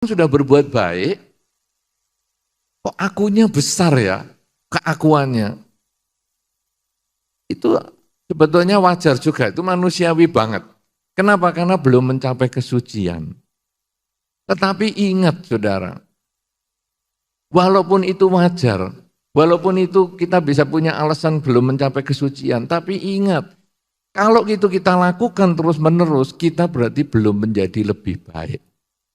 Sudah berbuat baik, kok akunya besar ya, keakuannya. Itu sebetulnya wajar juga, itu manusiawi banget. Kenapa? Karena belum mencapai kesucian. Tetapi ingat saudara, walaupun itu wajar, walaupun itu kita bisa punya alasan belum mencapai kesucian, tapi ingat, kalau itu kita lakukan terus-menerus, kita berarti belum menjadi lebih baik.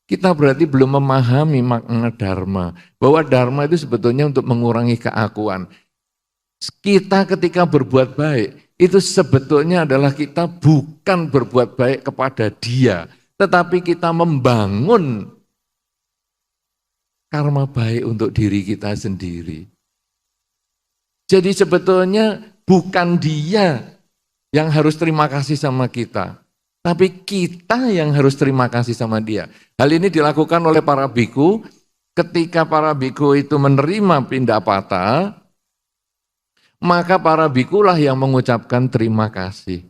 Kita berarti belum memahami makna dharma, bahwa dharma itu sebetulnya untuk mengurangi keakuan. Kita ketika berbuat baik, itu sebetulnya adalah kita bukan berbuat baik kepada dia, tetapi kita membangun karma baik untuk diri kita sendiri. Jadi sebetulnya bukan dia yang harus terima kasih sama kita, tapi kita yang harus terima kasih sama dia. Hal ini dilakukan oleh para biku ketika para biku itu menerima pindapata, maka para bikulah yang mengucapkan terima kasih.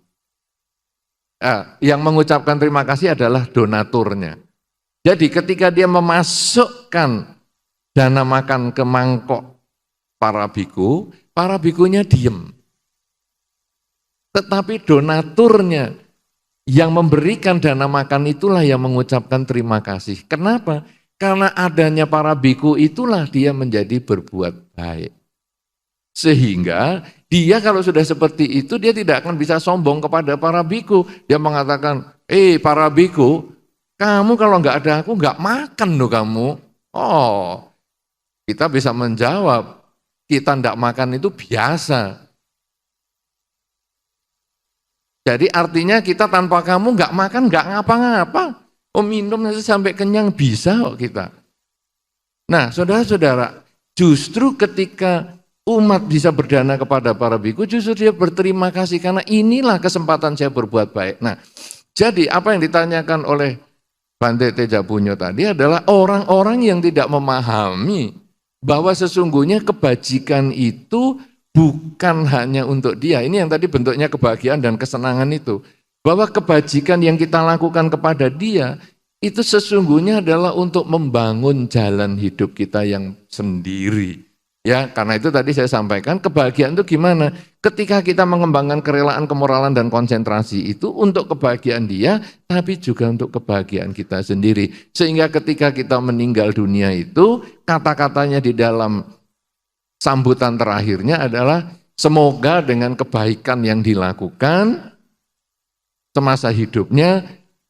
Yang mengucapkan terima kasih adalah donaturnya. Jadi ketika dia memasukkan dana makan ke mangkok para bikunya diem. Tetapi donaturnya yang memberikan dana makan itulah yang mengucapkan terima kasih. Kenapa? Karena adanya para biku itulah dia menjadi berbuat baik. Sehingga dia kalau sudah seperti itu dia tidak akan bisa sombong kepada para biku. Dia mengatakan, para biku, kamu kalau nggak ada aku nggak makan loh kamu. Oh, kita bisa menjawab, kita nggak makan itu biasa. Jadi artinya kita tanpa kamu nggak makan, nggak ngapa-ngapa. Minum nanti sampai kenyang bisa kok kita. Nah saudara-saudara, justru ketika umat bisa berdana kepada para biku, justru dia berterima kasih karena inilah kesempatan saya berbuat baik. Nah, jadi apa yang ditanyakan oleh Bante Tejapunyo tadi adalah orang-orang yang tidak memahami bahwa sesungguhnya kebajikan itu bukan hanya untuk dia. Ini yang tadi bentuknya kebahagiaan dan kesenangan itu. Bahwa kebajikan yang kita lakukan kepada dia, itu sesungguhnya adalah untuk membangun jalan hidup kita yang sendiri. Ya, karena itu tadi saya sampaikan kebahagiaan itu gimana? Ketika kita mengembangkan kerelaan, kemoralan dan konsentrasi itu untuk kebahagiaan dia, tapi juga untuk kebahagiaan kita sendiri. Sehingga ketika kita meninggal dunia itu, kata-katanya di dalam sambutan terakhirnya adalah semoga dengan kebaikan yang dilakukan semasa hidupnya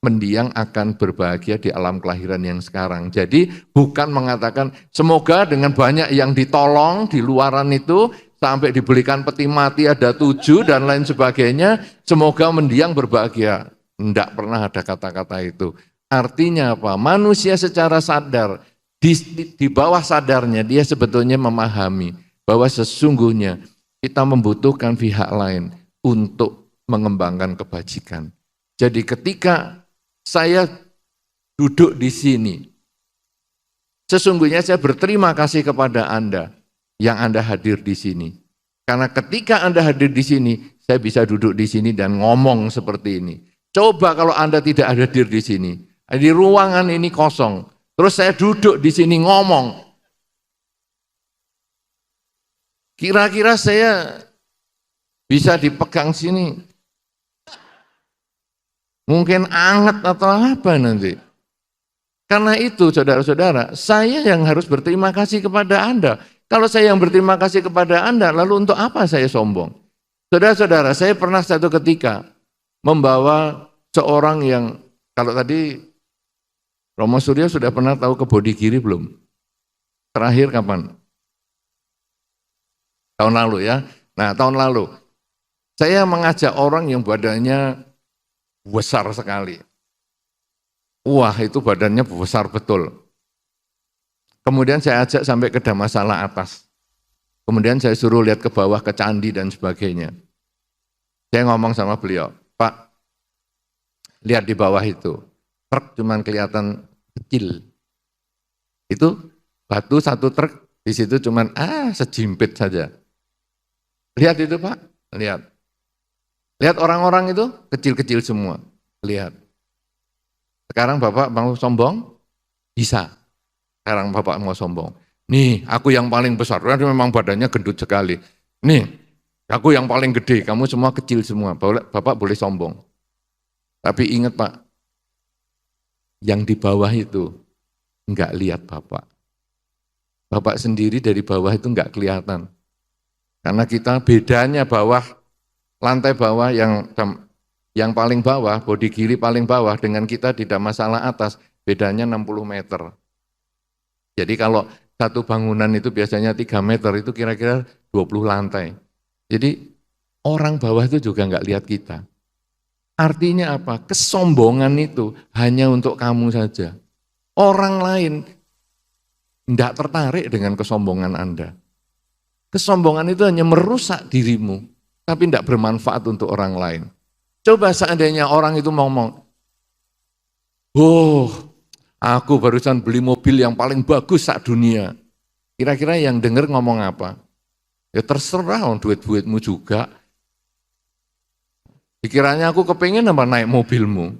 mendiang akan berbahagia di alam kelahiran yang sekarang. Jadi bukan mengatakan semoga dengan banyak yang ditolong di luaran itu sampai dibelikan peti mati ada 7 dan lain sebagainya, semoga mendiang berbahagia. Tidak pernah ada kata-kata itu. Artinya apa? Manusia secara sadar, di bawah sadarnya dia sebetulnya memahami bahwa sesungguhnya kita membutuhkan pihak lain untuk mengembangkan kebajikan. Jadi ketika saya duduk di sini, sesungguhnya saya berterima kasih kepada Anda yang Anda hadir di sini. Karena ketika Anda hadir di sini, saya bisa duduk di sini dan ngomong seperti ini. Coba kalau Anda tidak hadir di sini, di ruangan ini kosong, terus saya duduk di sini ngomong, kira-kira saya bisa dipegang sini, mungkin anget atau apa nanti. Karena itu saudara-saudara, saya yang harus berterima kasih kepada Anda. Kalau saya yang berterima kasih kepada Anda, lalu untuk apa saya sombong? Saudara-saudara, saya pernah satu ketika membawa seorang yang, kalau tadi Romo Suryo sudah pernah tahu ke Bodigiri belum? Terakhir kapan? Tahun lalu ya. Nah tahun lalu, saya mengajak orang yang badannya besar sekali. Wah itu badannya besar betul. Kemudian saya ajak sampai ke Dhammasala atas. Kemudian saya suruh lihat ke bawah ke candi dan sebagainya. Saya ngomong sama beliau, Pak, lihat di bawah itu. Truk cuman kelihatan kecil. Itu batu satu truk, di situ cuman sejimpit saja. Lihat itu Pak, lihat. Lihat orang-orang itu kecil-kecil semua. Lihat. Sekarang Bapak mau sombong? Bisa. Sekarang Bapak mau sombong. Nih, aku yang paling besar. Memang badannya gendut sekali. Nih, aku yang paling gede. Kamu semua kecil semua. Bapak boleh sombong. Tapi ingat Pak, yang di bawah itu enggak lihat Bapak. Bapak sendiri dari bawah itu enggak kelihatan. Karena kita bedanya bawah, lantai bawah yang paling bawah, bodi kiri paling bawah dengan kita tidak masalah atas, bedanya 60 meter. Jadi kalau satu bangunan itu biasanya 3 meter, itu kira-kira 20 lantai. Jadi orang bawah itu juga enggak lihat kita. Artinya apa? Kesombongan itu hanya untuk kamu saja. Orang lain tidak tertarik dengan kesombongan Anda. Kesombongan itu hanya merusak dirimu, tapi tidak bermanfaat untuk orang lain. Coba seandainya orang itu ngomong, oh, aku barusan beli mobil yang paling bagus sak dunia. Kira-kira yang dengar ngomong apa? Ya terserah, duit-duitmu juga. Pikirannya aku kepengen apa naik mobilmu.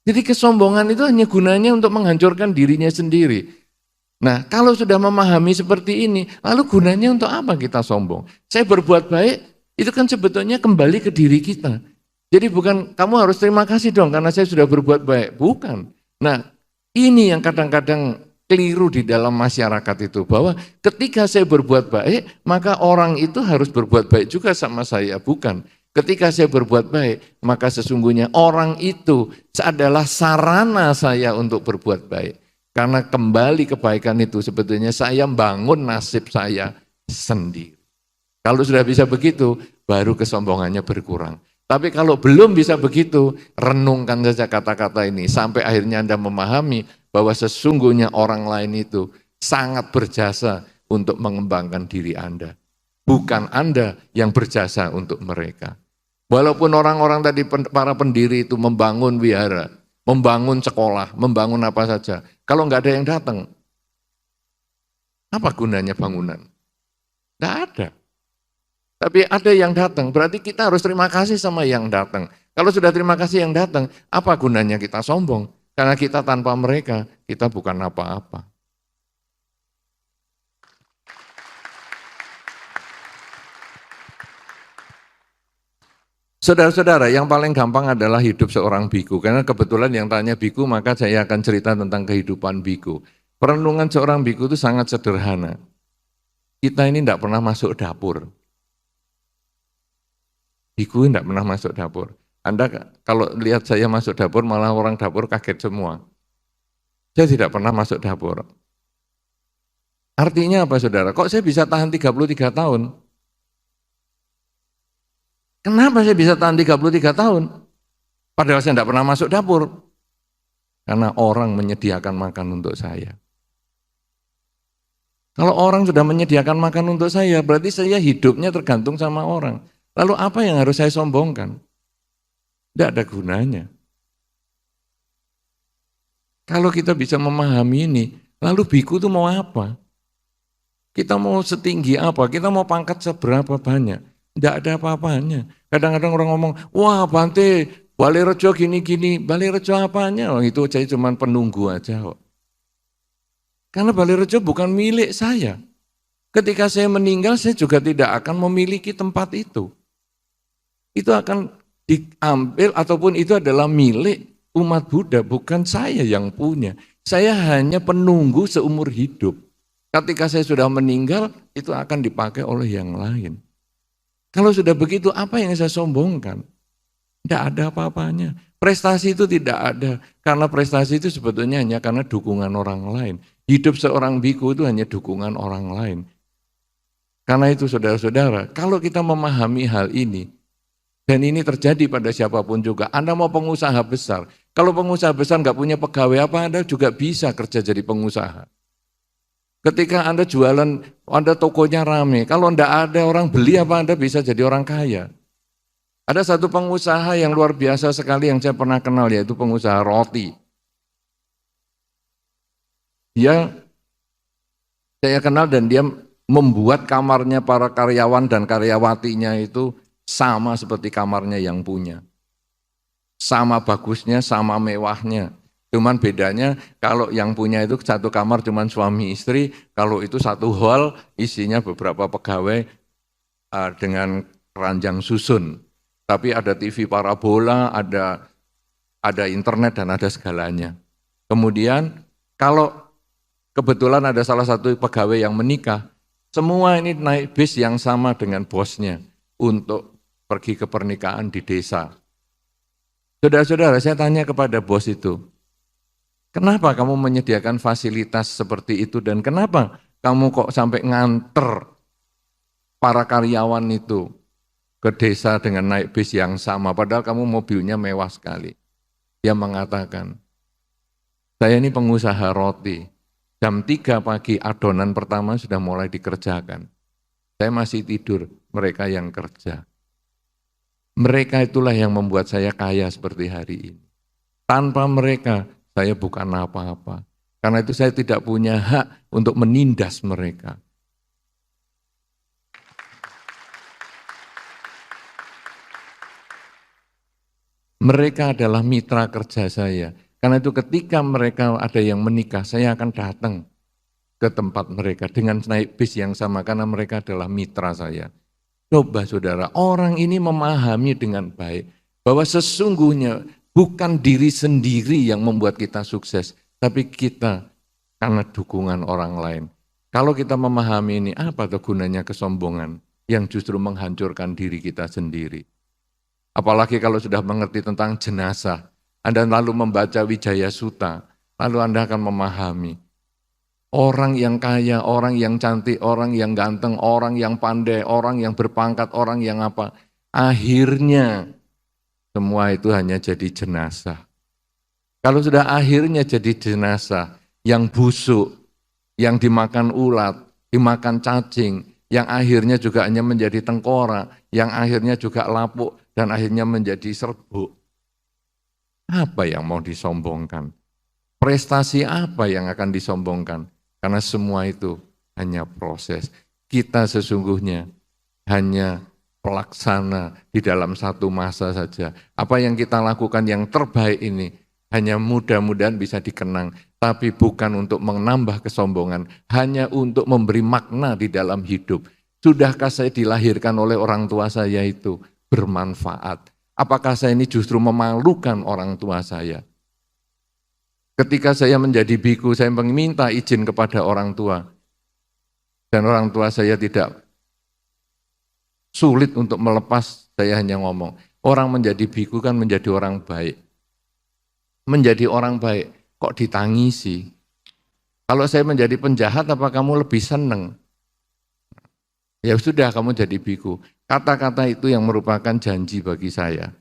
Jadi kesombongan itu hanya gunanya untuk menghancurkan dirinya sendiri. Nah, kalau sudah memahami seperti ini, lalu gunanya untuk apa kita sombong? Saya berbuat baik, itu kan sebetulnya kembali ke diri kita. Jadi bukan kamu harus terima kasih dong karena saya sudah berbuat baik. Bukan. Nah, ini yang kadang-kadang keliru di dalam masyarakat itu. Bahwa ketika saya berbuat baik, maka orang itu harus berbuat baik juga sama saya. Bukan. Ketika saya berbuat baik, maka sesungguhnya orang itu adalah sarana saya untuk berbuat baik. Karena kembali kebaikan itu sebetulnya saya bangun nasib saya sendiri. Kalau sudah bisa begitu, baru kesombongannya berkurang. Tapi kalau belum bisa begitu, renungkan saja kata-kata ini. Sampai akhirnya Anda memahami bahwa sesungguhnya orang lain itu sangat berjasa untuk mengembangkan diri Anda. Bukan Anda yang berjasa untuk mereka. Walaupun orang-orang tadi, para pendiri itu membangun wihara, membangun sekolah, membangun apa saja. Kalau nggak ada yang datang, apa gunanya bangunan? Nggak ada. Tapi ada yang datang, berarti kita harus terima kasih sama yang datang. Kalau sudah terima kasih yang datang, apa gunanya kita sombong? Karena kita tanpa mereka, kita bukan apa-apa. Saudara-saudara, yang paling gampang adalah hidup seorang biku. Karena kebetulan yang tanya biku, maka saya akan cerita tentang kehidupan biku. Perenungan seorang biku itu sangat sederhana. Kita ini tidak pernah masuk dapur. Biku tidak pernah masuk dapur. Anda kalau lihat saya masuk dapur, malah orang dapur kaget semua. Saya tidak pernah masuk dapur. Artinya apa saudara? Kok saya bisa tahan 33 tahun? Kenapa saya bisa tahan 33 tahun? Padahal saya tidak pernah masuk dapur. Karena orang menyediakan makan untuk saya. Kalau orang sudah menyediakan makan untuk saya, berarti saya hidupnya tergantung sama orang. Lalu apa yang harus saya sombongkan? Tidak ada gunanya. Kalau kita bisa memahami ini, lalu biku itu mau apa? Kita mau setinggi apa? Kita mau pangkat seberapa banyak? Tidak ada apa-apanya. Kadang-kadang orang ngomong, wah Bante, Balerejo gini-gini. Balerejo apanya? Oh, itu saya cuma penunggu aja kok. Karena Balerejo bukan milik saya. Ketika saya meninggal, saya juga tidak akan memiliki tempat itu. Itu akan diambil ataupun itu adalah milik umat Buddha, bukan saya yang punya. Saya hanya penunggu seumur hidup. Ketika saya sudah meninggal, itu akan dipakai oleh yang lain. Kalau sudah begitu, apa yang saya sombongkan? Tidak ada apa-apanya. Prestasi itu tidak ada. Karena prestasi itu sebetulnya hanya karena dukungan orang lain. Hidup seorang biku itu hanya dukungan orang lain. Karena itu saudara-saudara, kalau kita memahami hal ini, dan ini terjadi pada siapapun juga. Anda mau pengusaha besar. Kalau pengusaha besar nggak punya pegawai apa, Anda juga bisa kerja jadi pengusaha. Ketika Anda jualan, Anda tokonya rame. Kalau enggak ada orang beli apa, Anda bisa jadi orang kaya. Ada satu pengusaha yang luar biasa sekali yang saya pernah kenal, yaitu pengusaha roti. Saya kenal dan dia membuat kamarnya para karyawan dan karyawatinya itu sama seperti kamarnya yang punya. Sama bagusnya, sama mewahnya. Cuman bedanya kalau yang punya itu satu kamar cuman suami istri, kalau itu satu hall isinya beberapa pegawai dengan keranjang susun. Tapi ada TV parabola, ada internet dan ada segalanya. Kemudian kalau kebetulan ada salah satu pegawai yang menikah, semua ini naik bis yang sama dengan bosnya untuk pergi ke pernikahan di desa. Saudara-saudara, saya tanya kepada bos itu, kenapa kamu menyediakan fasilitas seperti itu dan kenapa kamu kok sampai nganter para karyawan itu ke desa dengan naik bis yang sama, padahal kamu mobilnya mewah sekali. Dia mengatakan, saya ini pengusaha roti, jam 3 pagi adonan pertama sudah mulai dikerjakan. Saya masih tidur, mereka yang kerja. Mereka itulah yang membuat saya kaya seperti hari ini. Tanpa mereka, saya bukan apa-apa. Karena itu saya tidak punya hak untuk menindas mereka. Mereka adalah mitra kerja saya. Karena itu ketika mereka ada yang menikah, saya akan datang ke tempat mereka dengan naik bis yang sama karena mereka adalah mitra saya. Coba saudara, orang ini memahami dengan baik bahwa sesungguhnya bukan diri sendiri yang membuat kita sukses, tapi kita karena dukungan orang lain. Kalau kita memahami ini, apa tuh gunanya kesombongan yang justru menghancurkan diri kita sendiri? Apalagi kalau sudah mengerti tentang jenazah, Anda lalu membaca Wijaya Sutta, lalu Anda akan memahami. Orang yang kaya, orang yang cantik, orang yang ganteng, orang yang pandai, orang yang berpangkat, orang yang apa. Akhirnya semua itu hanya jadi jenazah. Kalau sudah akhirnya jadi jenazah, yang busuk, yang dimakan ulat, dimakan cacing, yang akhirnya juga hanya menjadi tengkorak, yang akhirnya juga lapuk, dan akhirnya menjadi serbuk. Apa yang mau disombongkan? Prestasi apa yang akan disombongkan? Karena semua itu hanya proses. Kita sesungguhnya hanya pelaksana di dalam satu masa saja. Apa yang kita lakukan yang terbaik ini hanya mudah-mudahan bisa dikenang. Tapi bukan untuk menambah kesombongan, hanya untuk memberi makna di dalam hidup. Sudahkah saya dilahirkan oleh orang tua saya itu bermanfaat? Apakah saya ini justru memalukan orang tua saya? Ketika saya menjadi biku, saya meminta izin kepada orang tua. Dan orang tua saya tidak sulit untuk melepas, saya hanya ngomong. Orang menjadi biku kan menjadi orang baik. Menjadi orang baik, kok ditangisi? Kalau saya menjadi penjahat, apa kamu lebih senang? Ya sudah, kamu jadi biku. Kata-kata itu yang merupakan janji bagi saya.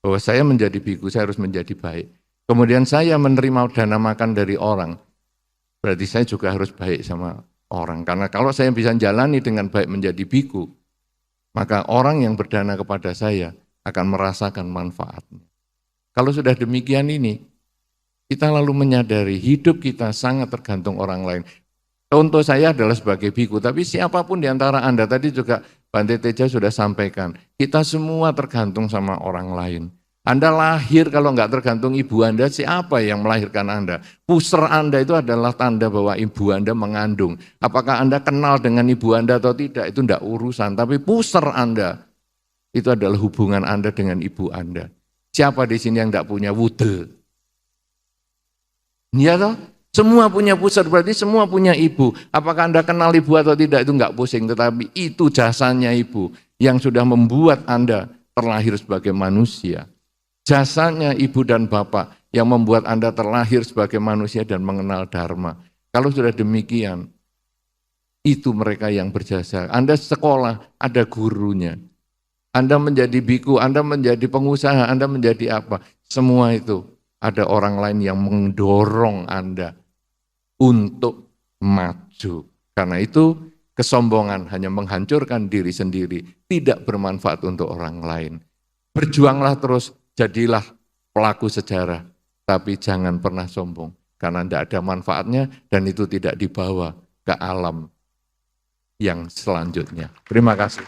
Bahwa saya menjadi biku, saya harus menjadi baik. Kemudian saya menerima dana makan dari orang, berarti saya juga harus baik sama orang. Karena kalau saya bisa jalani dengan baik menjadi biku, maka orang yang berdana kepada saya akan merasakan manfaatnya. Kalau sudah demikian ini, kita lalu menyadari hidup kita sangat tergantung orang lain. Contoh saya adalah sebagai biku, tapi siapapun di antara Anda, tadi juga Bante Teja sudah sampaikan, kita semua tergantung sama orang lain. Anda lahir kalau enggak tergantung ibu Anda, siapa yang melahirkan Anda? Puser Anda itu adalah tanda bahwa ibu Anda mengandung. Apakah Anda kenal dengan ibu Anda atau tidak, itu enggak urusan. Tapi puser Anda, itu adalah hubungan Anda dengan ibu Anda. Siapa di sini yang enggak punya wudel? Iya toh? Semua punya puser, berarti semua punya ibu. Apakah Anda kenal ibu atau tidak, itu enggak pusing. Tetapi itu jasanya ibu yang sudah membuat Anda terlahir sebagai manusia. Jasanya ibu dan bapak yang membuat Anda terlahir sebagai manusia dan mengenal dharma. Kalau sudah demikian, itu mereka yang berjasa. Anda sekolah, ada gurunya. Anda menjadi biku, Anda menjadi pengusaha, Anda menjadi apa. Semua itu ada orang lain yang mendorong Anda untuk maju. Karena itu kesombongan hanya menghancurkan diri sendiri, tidak bermanfaat untuk orang lain. Berjuanglah terus, jadilah pelaku sejarah, tapi jangan pernah sombong, karena tidak ada manfaatnya dan itu tidak dibawa ke alam yang selanjutnya. Terima kasih.